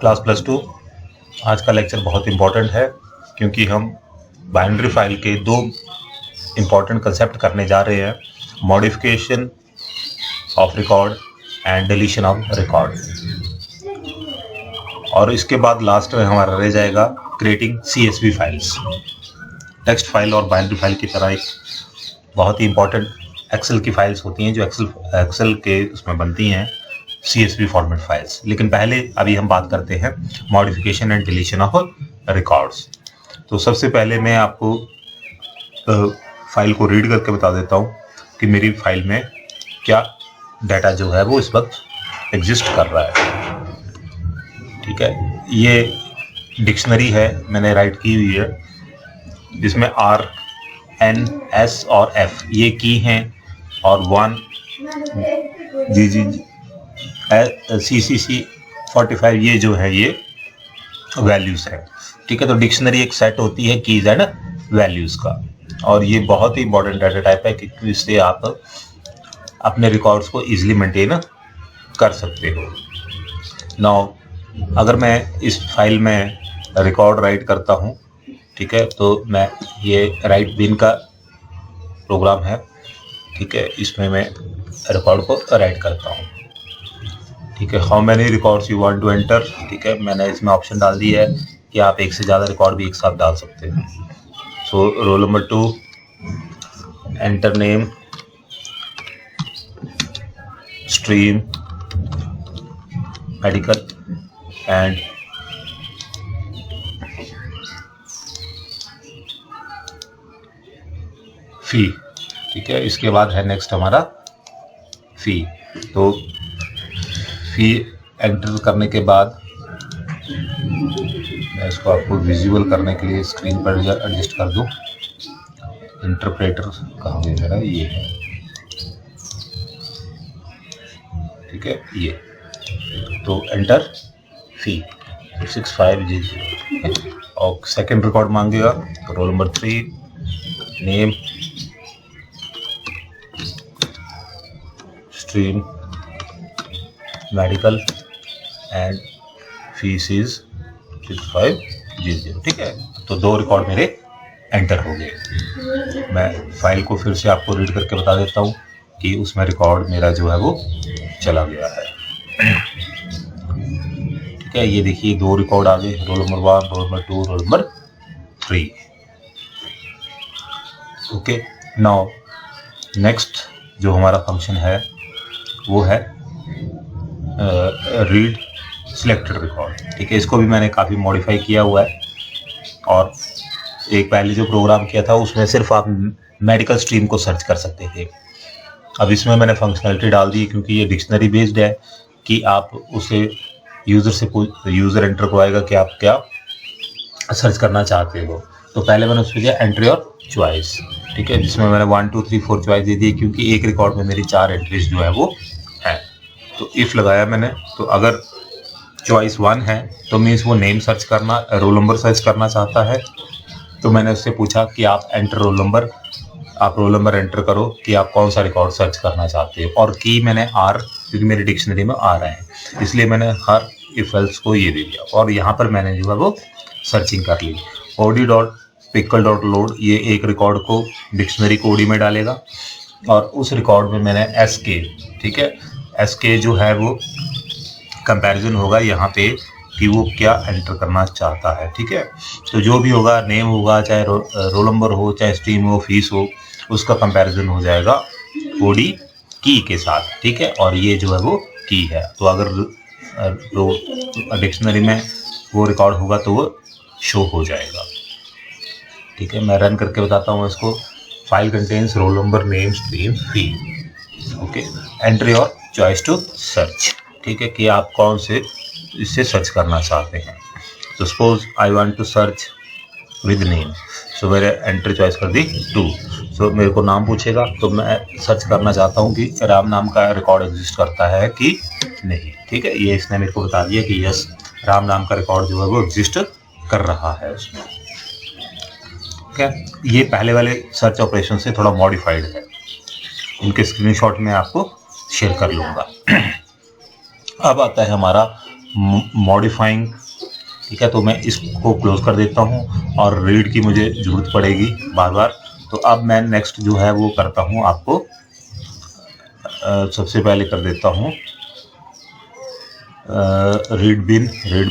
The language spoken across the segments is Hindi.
क्लास +2 आज का लेक्चर बहुत इम्पोर्टेंट है क्योंकि हम बाइनरी फाइल के दो इम्पोर्टेंट कंसेप्ट करने जा रहे हैं, modification of record and deletion of record. और इसके बाद लास्ट में हमारा रह जाएगा creating CSV files. Text file और बाइनरी फाइल की तरह एक बहुत ही इम्पोर्टेंट एक्सेल की फाइल्स होती हैं जो एक्सेल के उसमें बनती हैं CSV फॉर्मेट फाइल्स। लेकिन पहले अभी हम बात करते हैं modification and deletion of records. तो सबसे पहले मैं आपको फाइल को रीड करके बता देता हूँ कि मेरी फाइल में क्या डाटा जो है वो इस वक्त एग्जिस्ट कर रहा है। ठीक है, ये डिक्शनरी है मैंने राइट की हुई है जिसमें R, N, S और F ये की हैं और 1 CCC 45 ये जो है ये वैल्यूज़ है। ठीक है, तो डिक्शनरी एक सेट होती है कीज एंड वैल्यूज़ का और ये बहुत ही इंपॉर्टेंट डाटा टाइप है क्योंकि इससे आप अपने रिकॉर्ड्स को इजीली मेंटेन कर सकते हो। नाउ अगर मैं इस फाइल में रिकॉर्ड राइट करता हूँ, ठीक है, तो मैं ये राइट बिन का प्रोग्राम है। ठीक है, इसमें मैं रिकॉर्ड को राइट करता हूँ। ठीक है, how many records you want to enter. ठीक है, मैंने इसमें ऑप्शन डाल दिया है कि आप एक से ज़्यादा रिकॉर्ड भी एक साथ डाल सकते हैं। So roll number 2, enter name, stream, medical and fee. ठीक है, इसके बाद है नेक्स्ट हमारा फी। तो फी एंटर करने के बाद मैं इसको आपको विजुअल करने के लिए स्क्रीन पर एडजस्ट कर दूं। इंटरप्रेटर कहाँ है मेरा, ये है। ठीक है, ये तो एंटर फी 6500 और सेकंड रिकॉर्ड मांगेगा। तो roll number 3, name, stream, medical and fees is 6500। ठीक है, तो 2 रिकॉर्ड मेरे एंटर हो गए। मैं फाइल को फिर से आपको रीड करके बता देता हूँ कि उसमें रिकॉर्ड मेरा जो है वो चला गया है। ठीक है, ये देखिए 2 रिकॉर्ड आ गए, roll number 1, roll number 2, roll number 3। Okay, now next जो हमारा फंक्शन है वो है रीड सिलेक्टेड रिकॉर्ड। ठीक है, इसको भी मैंने काफ़ी मॉडिफाई किया हुआ है और एक पहले जो प्रोग्राम किया था उसमें सिर्फ आप मेडिकल स्ट्रीम को सर्च कर सकते थे। अब इसमें मैंने फंक्शनलिटी डाल दी क्योंकि ये डिक्शनरी बेस्ड है कि आप उसे यूज़र एंटर करवाएगा कि आप क्या सर्च करना चाहते हो। तो पहले मैंने उसमें दिया एंट्री और चॉइस। ठीक है, जिसमें मैंने 1 2 3 4 चॉइस दे दी क्योंकि एक रिकॉर्ड में मेरी 4 एंट्रीज जो है वो है। तो इफ़ लगाया मैंने, तो अगर चॉइस 1 है तो मीन्स वो नेम सर्च करना, रोल नंबर सर्च करना चाहता है। तो मैंने उससे पूछा कि आप एंटर रोल नंबर, आप रोल नंबर एंटर करो कि आप कौन सा रिकॉर्ड सर्च करना चाहते हो। और की मैंने R, क्योंकि मेरी डिक्शनरी में R है इसलिए मैंने हर इफ एल्स को ये दे दिया और यहाँ पर मैंने जो है वो सर्चिंग कर ली। od.pickle.load ये एक रिकॉर्ड को डिक्शनरी को OD में डालेगा और उस रिकॉर्ड में मैंने SK, ठीक है, SK जो है वो कंपैरिजन होगा यहाँ पे कि वो क्या एंटर करना चाहता है। ठीक है, तो जो भी होगा, नेम होगा, चाहे रोल नंबर हो, चाहे स्ट्रीम हो, फीस हो, उसका कंपैरिजन हो जाएगा OD की के साथ। ठीक है, और ये जो है वो की है। तो अगर डिक्शनरी में वो रिकॉर्ड होगा तो वो शो हो जाएगा। ठीक है, मैं रन करके बताता हूँ इसको। File contains roll number, name, stream, fee. Okay, entry और चॉइस टू सर्च। ठीक है, कि आप कौन से इससे सर्च करना चाहते हैं। तो suppose I want to search with name, so मैंने एंट्री चॉइस कर दी 2। सो मेरे को नाम पूछेगा तो मैं सर्च करना चाहता हूँ कि राम नाम का रिकॉर्ड एग्जिस्ट करता है कि नहीं। ठीक है, ये इसने मेरे को बता दिया कि यस, राम नाम का रिकॉर्ड जो है वो एग्जिस्ट कर रहा है उसमें। ठीक है, ये पहले वाले सर्च ऑपरेशन से थोड़ा मॉडिफाइड है। इनके स्क्रीनशॉट में आपको शेयर कर लूँगा। अब आता है हमारा मॉडिफाइंग, ठीक है। तो मैं इसको क्लोज कर देता हूँ और रीड की मुझे ज़रूरत पड़ेगी बार बार। तो अब मैं नेक्स्ट जो है वो करता हूँ, आपको सबसे पहले कर देता हूँ रीड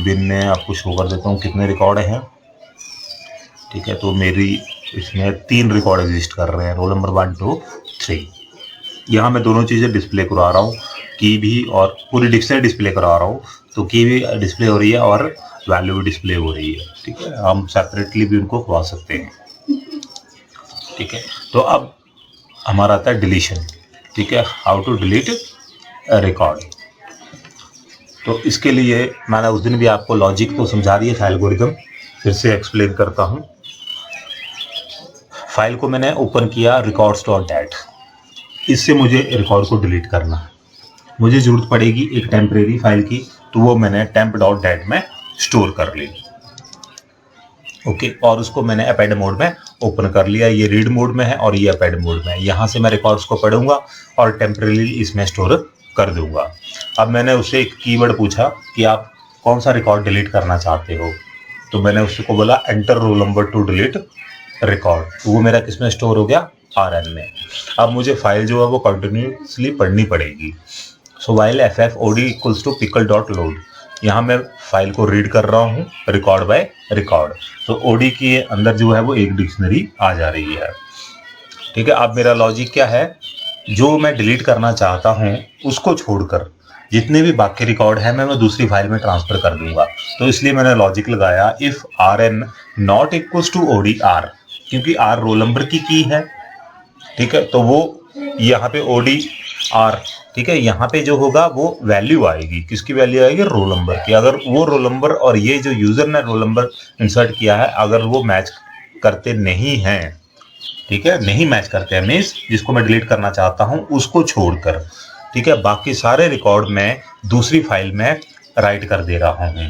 बिन में आपको शो कर देता हूँ कितने रिकॉर्ड हैं, ठीक है। तो मेरी इसमें 3 रिकॉर्ड एग्जिस्ट कर रहे हैं, रोल नंबर 1 2 3। यहाँ मैं दोनों चीज़ें डिस्प्ले करा रहा हूँ, की भी और पूरी डिक्शनरी डिस्प्ले करा रहा हूँ। तो की भी डिस्प्ले हो रही है और वैल्यू भी डिस्प्ले हो रही है, ठीक है। हम सेपरेटली भी उनको खुआ सकते हैं, ठीक है। तो अब हमारा आता है डिलीशन, ठीक है, हाउ टू डिलीट रिकॉर्ड। तो इसके लिए मैंने उस दिन भी आपको लॉजिक तो समझा दिया था, एल्गोरिथम फिर से एक्सप्लेन करता हूँ। फाइल को मैंने ओपन किया records.dat, इससे मुझे रिकॉर्ड को डिलीट करना है। मुझे ज़रूरत पड़ेगी एक टेम्परेरी फाइल की, तो वो मैंने temp.dat में स्टोर कर ली, ओके। और उसको मैंने अपेंड मोड में ओपन कर लिया। ये रीड मोड में है और ये अपेंड मोड में है। यहाँ से मैं रिकॉर्ड्स को पढ़ूंगा और टेम्परेरी इसमें स्टोर कर दूंगा। अब मैंने उससे एक कीवर्ड पूछा कि आप कौन सा रिकॉर्ड डिलीट करना चाहते हो, तो मैंने उसको बोला enter roll number two delete record. तो वो मेरा किस में स्टोर हो गया, RN में। अब मुझे फाइल जो है वो कंटिन्यूसली पढ़नी पड़ेगी। So while FFOD equals to pickle.load, यहाँ मैं फाइल को रीड कर रहा हूँ रिकॉर्ड बाय रिकॉर्ड। तो OD के अंदर जो है वो एक डिक्शनरी आ जा रही है, ठीक है। अब मेरा लॉजिक क्या है, जो मैं डिलीट करना चाहता हूँ उसको छोड़कर जितने भी बाकी रिकॉर्ड है मैं दूसरी फाइल में ट्रांसफर कर दूंगा। तो इसलिए मैंने लॉजिक लगाया if RN not equals to ODR, क्योंकि R रोल नंबर की है, ठीक है। तो वो यहाँ पे ODR, ठीक है, यहाँ पे जो होगा वो वैल्यू आएगी, किसकी वैल्यू आएगी, रोल नंबर की। अगर वो रोल नंबर और ये जो यूजर ने रोल नंबर इंसर्ट किया है अगर वो मैच करते नहीं हैं, ठीक है, नहीं मैच करते हैं, मीन्स जिसको मैं डिलीट करना चाहता हूँ उसको छोड़कर, ठीक है, बाकी सारे रिकॉर्ड मैं दूसरी फाइल में राइट कर दे रहा हूँ,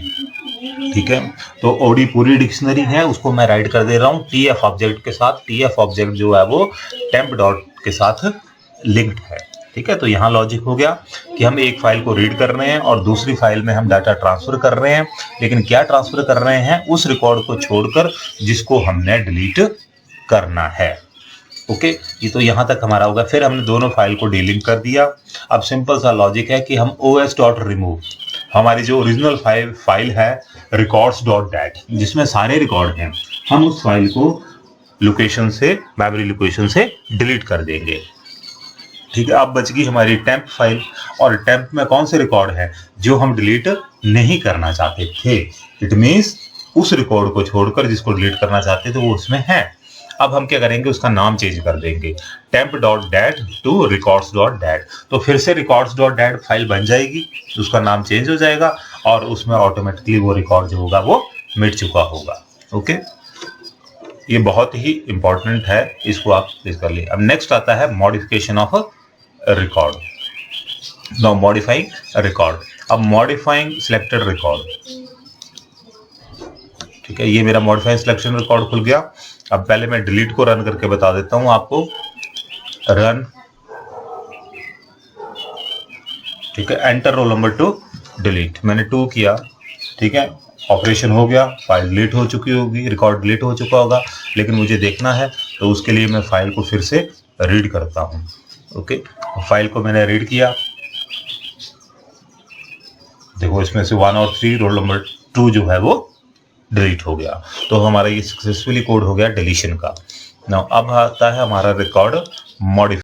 ठीक है। तो OD पूरी डिक्शनरी है, उसको मैं राइट कर दे रहा हूँ TF ऑब्जेक्ट के साथ। TF ऑब्जेक्ट जो है वो temp डॉट के साथ लिंक्ड है, ठीक है। तो यहाँ लॉजिक हो गया कि हम एक फाइल को रीड कर रहे हैं और दूसरी फाइल में हम डाटा ट्रांसफर कर रहे हैं, लेकिन क्या ट्रांसफर कर रहे हैं, उस रिकॉर्ड को छोड़कर जिसको हमने डिलीट करना है, ओके। ये तो यहाँ तक हमारा होगा। फिर हमने दोनों फाइल को डीलिंक कर दिया। अब सिंपल सा लॉजिक है कि हम os.remove, हमारी जो ओरिजिनल फाइल है records.dat जिसमें सारे रिकॉर्ड हैं, हम उस फाइल को लोकेशन से, मेमोरी लोकेशन से डिलीट कर देंगे, ठीक है। अब बच गई हमारी टेम्प फाइल, और टेम्प में कौन से रिकॉर्ड हैं जो हम डिलीट नहीं करना चाहते थे। इट मीन्स उस रिकॉर्ड को छोड़कर जिसको डिलीट करना चाहते थे वो उसमें है। अब हम क्या करेंगे, उसका नाम चेंज कर देंगे temp.dat टू records.dat। तो फिर से records.dat फाइल बन जाएगी, उसका नाम चेंज हो जाएगा और उसमें ऑटोमेटिकली वो रिकॉर्ड जो होगा वो मिट चुका होगा, ओके। ये बहुत ही इंपॉर्टेंट है, इसको आप प्लीज कर लिए। अब नेक्स्ट आता है modification of record. Now modifying record. अब मॉडिफाइंग सिलेक्टेड रिकॉर्ड, ठीक है, ये मेरा मॉडिफाइंग सिलेक्शन रिकॉर्ड खुल गया। अब पहले मैं डिलीट को रन करके बता देता हूं आपको, रन, ठीक है, enter roll number two delete. मैंने 2 किया, ठीक है, ऑपरेशन हो गया, फाइल डिलीट हो चुकी होगी, रिकॉर्ड डिलीट हो चुका होगा, लेकिन मुझे देखना है तो उसके लिए मैं फाइल को फिर से रीड करता हूं, ओके। फाइल को मैंने रीड किया, देखो इसमें से 1 और 3 रोल नंबर 2 जो है वो डिलीट हो गया। तो हमारा ये सक्सेसफुली कोड हो गया डिलीशन का। नाउ अब आता है हमारा रिकॉर्ड मॉडिफाई।